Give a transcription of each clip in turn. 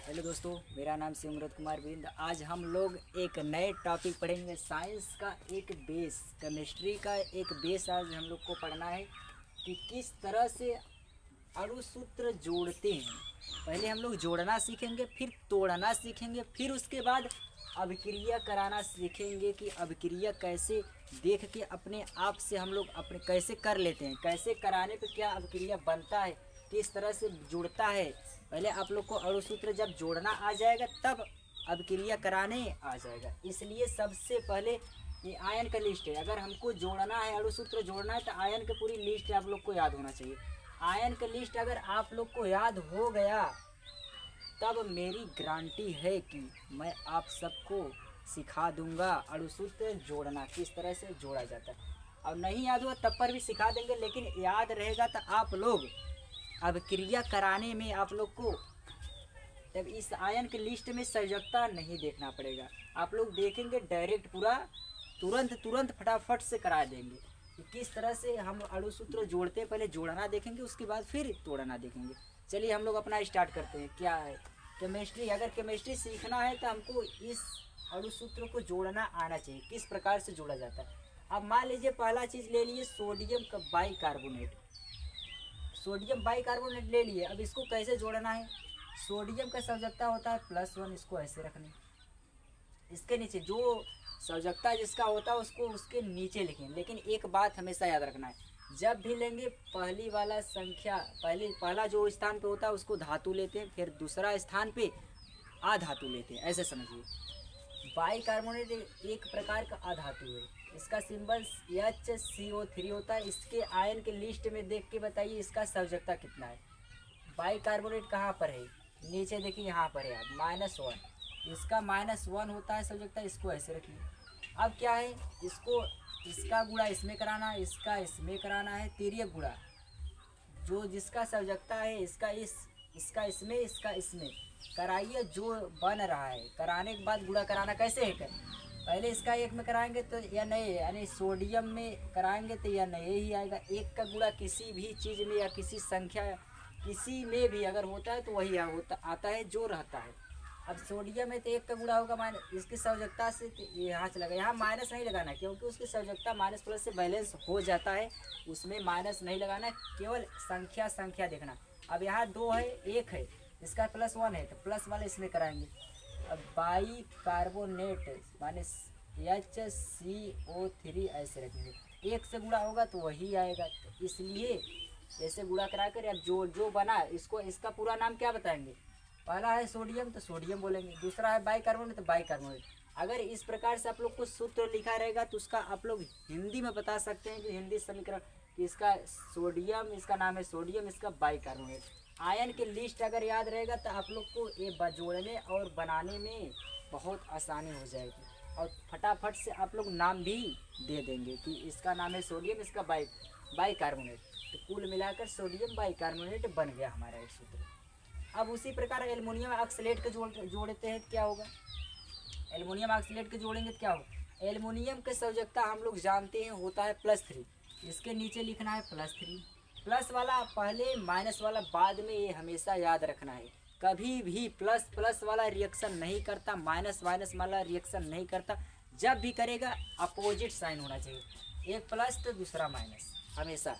Hello दोस्तों, मेरा नाम सिमरत कुमार बिंद। आज हम लोग एक नए टॉपिक पढ़ेंगे। साइंस का एक बेस, केमिस्ट्री का एक बेस आज हम लोग को पढ़ना है कि किस तरह से अणुसूत्र जोड़ते हैं। पहले हम लोग जोड़ना सीखेंगे, फिर तोड़ना सीखेंगे, फिर उसके बाद अभिक्रिया कराना सीखेंगे कि अभिक्रिया कैसे देख के अपने आप से हम लोग अपने कैसे कर लेते हैं, कैसे कराने पे क्या अभिक्रिया बनता है, किस तरह से जुड़ता है। पहले आप लोग को अणुसूत्र जब जोड़ना आ जाएगा तब अभिक्रिया कराने आ जाएगा। इसलिए सबसे पहले ये आयन का लिस्ट है। अगर हमको जोड़ना है, अणुसूत्र जोड़ना है, तो आयन की पूरी लिस्ट आप लोग को याद होना चाहिए। आयन का लिस्ट अगर आप लोग को याद हो गया तब मेरी गारंटी है कि मैं आप सबको सिखा दूंगा अणुसूत्र जोड़ना किस तरह से जोड़ा जाता है। और नहीं याद हुआ तब पर भी सिखा देंगे, लेकिन याद रहेगा तो आप लोग अभिक्रिया कराने में आप लोग को तब इस आयन की लिस्ट में संयोजकता नहीं देखना पड़ेगा। आप लोग देखेंगे डायरेक्ट पूरा तुरंत फटाफट से करा देंगे कि किस तरह से हम अणुसूत्र जोड़ते हैं। पहले जोड़ना देखेंगे, उसके बाद फिर तोड़ना देखेंगे। चलिए हम लोग अपना स्टार्ट करते हैं। क्या है केमिस्ट्री? अगर केमिस्ट्री सीखना है तो हमको इस अणुसूत्र को जोड़ना आना चाहिए, किस प्रकार से जोड़ा जाता है। अब मान लीजिए पहला चीज़ ले लिए सोडियम का बाइकार्बोनेट। सोडियम बाइकार्बोनेट ले लिए। अब इसको कैसे जोड़ना है? सोडियम का संयोजकता होता है +1, इसको ऐसे रखने, इसके नीचे जो संयोजकता जिसका होता है उसको उसके नीचे लिखें। लेकिन एक बात हमेशा याद रखना है, जब भी लेंगे पहली वाला संख्या, पहला जो स्थान पे होता है उसको धातु लेते हैं, फिर दूसरा स्थान पे अधातु लेते हैं, ऐसे समझिए। बाइकार्बोनेट एक प्रकार का अधातु है। इसका सिंबल HCO3 होता है। इसके आयन के लिस्ट में देख के बताइए इसका संयोजकता कितना है। बाइकार्बोनेट कहाँ पर है? नीचे देखिए, यहाँ पर है आप -1। इसका -1 होता है संयोजकता। इसको ऐसे रखिए। अब क्या है, इसका गुणा इसमें कराना है, इसका इसमें कराना है, तिर्यक गुणा जो जिसका संयोजकता है इसका इसमें, इसका इसमें कराइए जो बन रहा है। कराने के बाद गुणा कराना कैसे है? पहले इसका एक में कराएंगे तो या नए, यानी सोडियम में कराएंगे तो या नए ही आएगा। एक का गुणा किसी भी चीज़ में या किसी संख्या किसी में भी अगर होता है तो वही आता है जो रहता है। अब सोडियम में तो एक का गुणा होगा माइनस, इसकी संयोजकता से यहाँ चला गया। यहाँ माइनस नहीं लगाना है क्योंकि उसकी संयोजकता -+ से बैलेंस हो जाता है, उसमें माइनस नहीं लगाना है, केवल संख्या देखना। अब यहाँ 2 है, 1 है, इसका +1 है तो प्लस वाले इसमें कराएंगे। अब बाइकार्बोनेट HCO3 ऐसे रखेंगे। एक से गुणा होगा तो वही आएगा, तो इसलिए ऐसे गुणा करा कर अब जो बना इसको, इसका पूरा नाम क्या बताएंगे? पहला है सोडियम तो सोडियम बोलेंगे, दूसरा है बाइकार्बोनेट तो बाइकार्बोनेट। अगर इस प्रकार से आप लोग को सूत्र लिखा रहेगा तो उसका आप लोग हिंदी में बता सकते हैं कि हिंदी समीकरण कि इसका सोडियम, इसका नाम है सोडियम, इसका बाइकार्बोनेट। आयन की लिस्ट अगर याद रहेगा तो आप लोग को ये जोड़ने और बनाने में बहुत आसानी हो जाएगी और फटाफट से आप लोग नाम भी दे देंगे कि इसका नाम है सोडियम, इसका बाइकार्बोनेट। तो कुल मिलाकर सोडियम बाइकार्बोनेट बन गया हमारा एक सूत्र। अब उसी प्रकार एल्युमिनियम ऑक्सलेट के जोड़ते हैं तो क्या होगा? एल्युमिनियम ऑक्सलेट के जोड़ेंगे तो क्या होगा? एल्युमिनियम के संयोजकता हम लोग जानते हैं होता है +3। इसके नीचे लिखना है +3। प्लस वाला पहले, माइनस वाला बाद में, ये हमेशा याद रखना है। कभी भी प्लस वाला रिएक्शन नहीं करता, माइनस वाला रिएक्शन नहीं करता। जब भी करेगा अपोजिट साइन होना चाहिए, एक प्लस तो दूसरा माइनस हमेशा।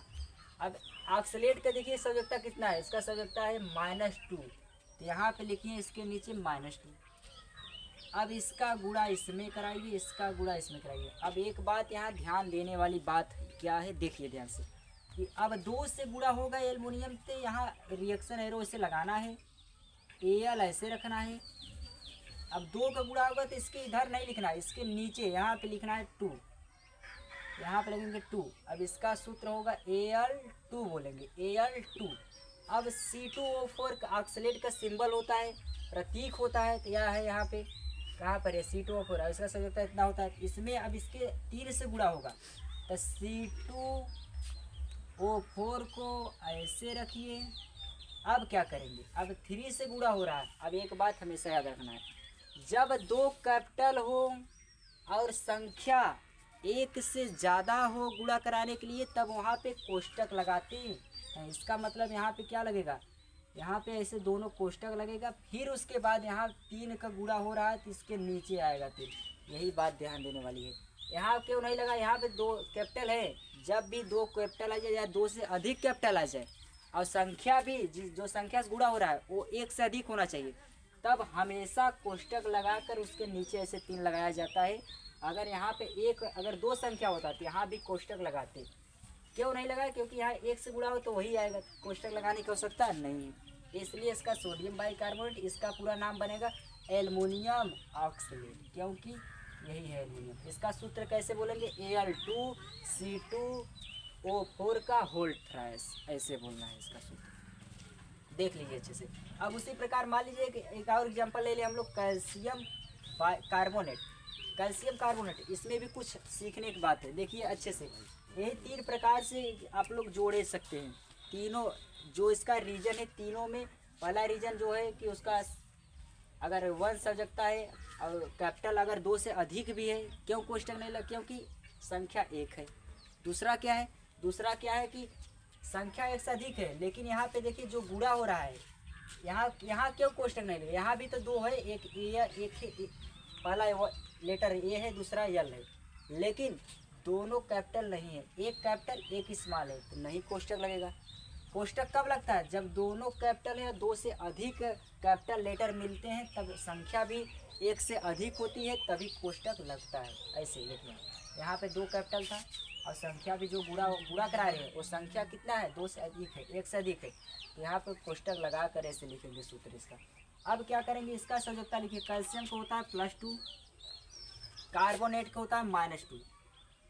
अब ऑक्सलेट का देखिए संयोजकता कितना है, इसका संयोजकता है -2, तो यहाँ पे लिखिए इसके नीचे -2। अब इसका गुणा इसमें कराइए, इसका गुणा इसमें कराइए। अब एक बात यहाँ ध्यान देने वाली बात क्या है, देखिए ध्यान से कि अब 2 से गुणा होगा एल्युमिनियम तो यहाँ रिएक्शन एरो इसे लगाना है, Al ऐसे रखना है। अब 2 का गुणा होगा तो इसके इधर नहीं लिखना है, इसके नीचे यहाँ पे लिखना है 2, यहाँ पे लगेंगे 2। अब इसका सूत्र होगा Al2 बोलेंगे, Al2। अब C2O4 ऑक्सलेट का सिंबल होता है, प्रतीक होता है, तो यह है यहाँ पे, कहाँ पर है C2O4। इसका संयोजकता इतना होता है। इसमें अब इसके 3 से गुणा होगा तो C2O4 को ऐसे रखिए। अब क्या करेंगे? अब 3 से गुणा हो रहा है। अब एक बात हमेशा याद रखना है, जब 2 कैपिटल हो और संख्या 1 से ज़्यादा हो गुणा कराने के लिए तब वहाँ पे कोष्टक लगाते हैं। इसका मतलब यहाँ पे क्या लगेगा? यहाँ पे ऐसे दोनों कोष्टक लगेगा, फिर उसके बाद यहाँ 3 का गुणा हो रहा है तो इसके नीचे आएगा 3। यही बात ध्यान देने वाली है। यहाँ क्यों नहीं लगा, यहाँ पे 2 कैपिटल है। जब भी 2 कैपिटल आ जाए या 2 से अधिक कैपिटल आ जाए और संख्या भी जो संख्या से गुणा हो रहा है वो 1 से अधिक होना चाहिए, तब हमेशा कोष्टक लगाकर उसके नीचे ऐसे 3 लगाया जाता है। अगर यहाँ पे अगर 2 संख्या होता तो यहाँ भी कोष्टक लगाते। क्यों नहीं लगाया, क्योंकि यहाँ 1 से गुणा हो तो वही आएगा, कोष्टक लगाने की आवश्यकता नहीं है। इसलिए इसका सोडियम बाइकार्बोनेट, इसका पूरा नाम बनेगा एल्युमिनियम ऑक्सलेट, क्योंकि यही है एल्युमिनियम। इसका सूत्र कैसे बोलेंगे, Al2C2O4 का होल थ्राइस, ऐसे बोलना है इसका सूत्र, देख लीजिए अच्छे से। अब उसी प्रकार मान लीजिए एक और एग्जांपल ले लें हम लोग, कैल्शियम कार्बोनेट। कैल्शियम कार्बोनेट, इसमें भी कुछ सीखने की बात है, देखिए अच्छे से। यही 3 प्रकार से आप लोग जोड़े सकते हैं। तीनों जो इसका रीजन है, तीनों में पहला रीजन जो है कि उसका अगर 1 सजगता है और कैपिटल अगर 2 से अधिक भी है, क्यों कोष्टक नहीं लगा, क्योंकि संख्या 1 है। दूसरा क्या है कि संख्या 1 से अधिक है, लेकिन यहाँ पे देखिए जो गुणा हो रहा है, यहाँ क्यों कोष्टक नहीं लगे, यहाँ भी तो 2 है, एक पहला लेटर ए है, दूसरा यल है, लेकिन दोनों कैपिटल नहीं है, एक कैपिटल एक स्मॉल है, तो नहीं कोष्टक लगेगा। कोष्टक कब लगता है, जब दोनों कैपिटल है, 2 से अधिक कैपिटल लेटर मिलते हैं, तब संख्या भी 1 से अधिक होती है, तभी कोष्टक लगता है। ऐसे देखिए यहाँ पे 2 कैपिटल था और संख्या भी जो गुणा करा रहे हैं वो संख्या कितना है, 2 से अधिक है, 1 से अधिक है, तो यहाँ पे कोष्टक लगा कर ऐसे लिखेंगे सूत्र इसका। अब क्या करेंगे, इसका संयोजकता लिखिए। कैल्शियम को होता है +2, कार्बोनेट का होता है -2।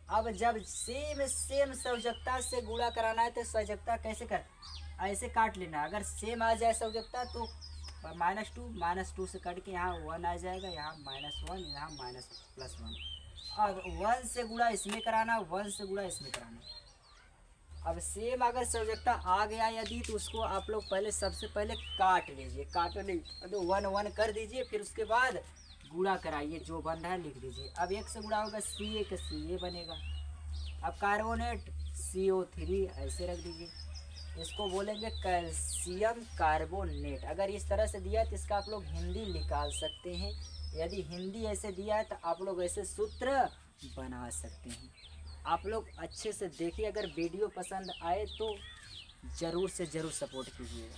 अब जब सेम संयोजकता से गुणा कराना है तो संयोजकता कैसे कर, ऐसे काट लेना। अगर सेम आ जाए संयोजकता तो -2 से कट के यहाँ 1 आ जाएगा, यहाँ -1, यहाँ +1। अब 1 से गुणा इसमें कराना, 1 से गुणा इसमें कराना। अब सेम अगर संयोजकता आ गया यदि, तो उसको आप लोग सबसे पहले काट लीजिए, तो 1 कर दीजिए, फिर उसके बाद गुणा कराइए, जो बन रहा है लिख दीजिए। अब 1 से गुणा होगा Ca का Ca बनेगा। अब कार्बोनेट CO3 ऐसे रख दीजिए। इसको बोलेंगे कैल्शियम कार्बोनेट। अगर इस तरह से दिया है तो इसका आप लोग हिंदी निकाल सकते हैं। यदि हिंदी ऐसे दिया है तो आप लोग ऐसे सूत्र बना सकते हैं। आप लोग अच्छे से देखिए, अगर वीडियो पसंद आए तो ज़रूर से ज़रूर सपोर्ट कीजिएगा।